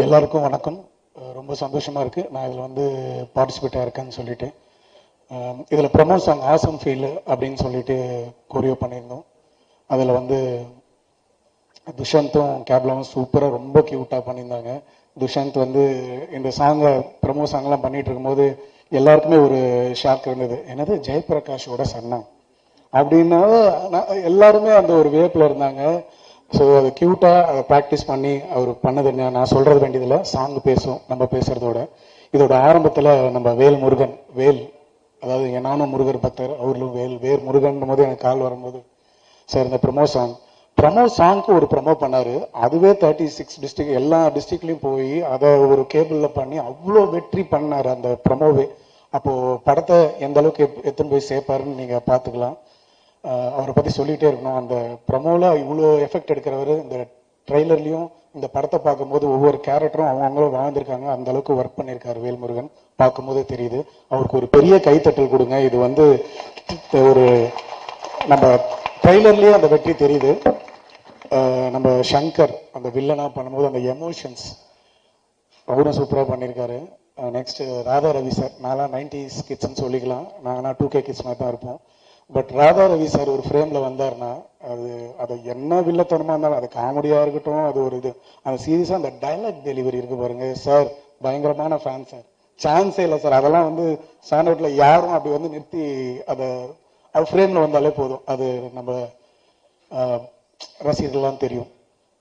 எல்லாருக்கும் வணக்கம். ரொம்ப சந்தோஷமா இருக்கு நான் இதுல வந்து பார்ட்டிசிபேட் ஆயிருக்கேன்னு சொல்லிட்டு. இதுல ப்ரமோ சாங் ஆசம் ஃபீல் அப்படின்னு சொல்லிட்டு கொரியோ பண்ணியிருந்தோம். அதுல வந்து துஷாந்தும் கேப்லாவும் சூப்பரா ரொம்ப கியூட்டா பண்ணியிருந்தாங்க. துஷாந்த் வந்து இந்த சாங்கை ப்ரமோ சாங்லாம் பண்ணிட்டு இருக்கும்போது எல்லாருக்குமே ஒரு ஷாக் இருந்தது. என்னது ஜெயபிரகாஷோட சன்னா அப்படின்னா எல்லாருமே அந்த ஒரு வேப்பில் இருந்தாங்க. ஸோ அது கியூட்டாக அதை ப்ராக்டிஸ் பண்ணி அவர் பண்ணது என்ன, நான் சொல்றது வேண்டியதில்லை, சாங் பேசும் நம்ம பேசுறதோட. இதோட ஆரம்பத்தில் நம்ம வேல் முருகன், வேல் அதாவது நானும் முருகர் பக்தர், அவர்களும் வேல் முருகன் போது எனக்கு கால் வரும்போது சார் இந்த ப்ரமோ சாங்க்கு ஒரு ப்ரமோ பண்ணாரு. அதுவே 36 டிஸ்ட்ரிக்ட் எல்லா டிஸ்ட்ரிக்ட்லையும் போய் அதை ஒரு கேபிளில் பண்ணி அவ்வளோ வெற்றி பண்ணார் அந்த ப்ரமோவே. அப்போ படத்தை எந்த அளவுக்கு எத்தனை போய் சேர்ப்பாருன்னு நீங்க பார்த்துக்கலாம். அவரை பத்தி சொல்லிட்டே இருக்கணும். அந்த ப்ரமோல இவ்வளோ எஃபெக்ட் எடுக்கிறவர் இந்த ட்ரெய்லர்லயும் இந்த படத்தை பார்க்கும்போது ஒவ்வொரு கேரக்டரும் அவங்களும் வாழ்ந்திருக்காங்க. அந்த அளவுக்கு ஒர்க் பண்ணியிருக்காரு வேல்முருகன். பார்க்கும்போதே தெரியுது. அவருக்கு ஒரு பெரிய கைத்தட்டல் கொடுங்க. இது வந்து ஒரு நம்ம ட்ரெய்லர்லயே அந்த வெற்றி தெரியுது. நம்ம சங்கர் அந்த வில்லனா பண்ணும்போது அந்த எமோஷன்ஸ் அவரும் சூப்பரா பண்ணியிருக்காரு. Next Radha Ravi sir. நான்லாம் 90s கிட்ஸ்ன்னு சொல்லிக்கலாம், நாங்களாம் 2K கிட்ஸ் மாதிரி தான் இருப்போம். பட் ராதா ரவி சார் ஒரு ஃப்ரேம்ல வந்தாருன்னா அது என்ன வில்லத்தனமா இருந்தாலும், அது காமெடியா இருக்கட்டும், அது ஒரு இது, அந்த சீரியஸா அந்த டைலாக் டெலிவரி இருக்கு பாருங்க சார், பயங்கரமான ஃபேன் சார். சான்ஸே இல்லை சார். அதெல்லாம் வந்து சாண்டவுட்ல யாரும் அப்படி வந்து நிறுத்தி அது ஃப்ரேம்ல வந்தாலே போதும், அது நம்ம ரசிகர்கள்லாம் தெரியும்.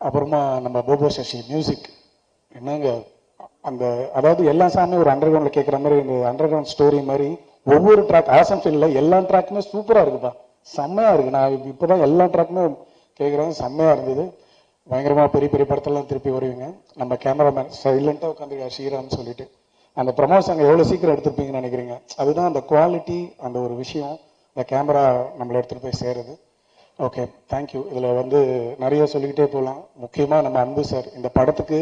அப்புறமா நம்ம போபோ சசி மியூசிக் என்னங்க, அந்த அதாவது எல்லா சாங்குமே ஒரு அண்டர் கிரவுண்ட்ல கேட்குற மாதிரி, இந்த அண்டர் கிரவுண்ட் ஸ்டோரி மாதிரி ஒவ்வொரு ட்ராக் ஆசம் ஃபீல்ல எல்லா ட்ராக்குமே சூப்பரா இருக்குப்பா, செம்மையா இருக்கு. நான் இப்பதான் எல்லா ட்ராக்குமே கேட்குறேன், செம்மையா இருந்தது. பயங்கரமா பெரிய பெரிய படத்தெல்லாம் திருப்பி வருவீங்க. நம்ம கேமராமேன் சைலண்டா உட்காந்துருக்கா ஸ்ரீராம்னு சொல்லிட்டு, அந்த ப்ரமோஷன் எவ்வளவு சீக்கிரம் எடுத்திருப்பீங்கன்னு நினைக்கிறீங்க. அதுதான் அந்த குவாலிட்டி, அந்த ஒரு விஷயம், இந்த கேமரா நம்மளை எடுத்துட்டு போய் சேருது. Okay, thank you. இதுல வந்து நிறைய சொல்லிக்கிட்டே போகலாம். முக்கியமா நம்ம அன்பு சார் இந்த படத்துக்கு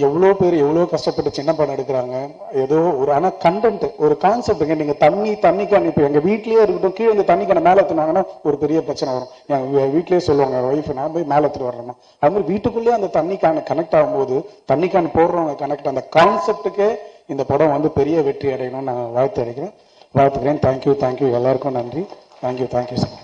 எவ்வளோ பேர் எவ்வளோ கஷ்டப்பட்டு சின்ன படம் எடுக்கிறாங்க. ஏதோ ஒரு ஆனால் கண்டென்ட் ஒரு கான்செப்டுங்க. நீங்க தண்ணிக்கான இப்போ எங்க வீட்லயே இருக்கட்டும், கீழே இந்த தண்ணிக்கான மேலே எடுத்துனாங்கன்னா ஒரு பெரிய பிரச்சனை வரும். எங்க வீட்லயே சொல்லுவாங்க ஒய்ஃப், நான் போய் மேலே எடுத்துட்டு வரணுமா. அது மாதிரி வீட்டுக்குள்ளேயே அந்த தண்ணிக்கான கனெக்ட் ஆகும்போது தண்ணிக்கான போடுறவங்க கனெக்ட், அந்த கான்செப்டுக்கே இந்த படம் வந்து பெரிய வெற்றி அடையணும்னு நான் வாழ்த்துக்கிறேன். தேங்க்யூ எல்லாருக்கும் நன்றி. Thank you sir.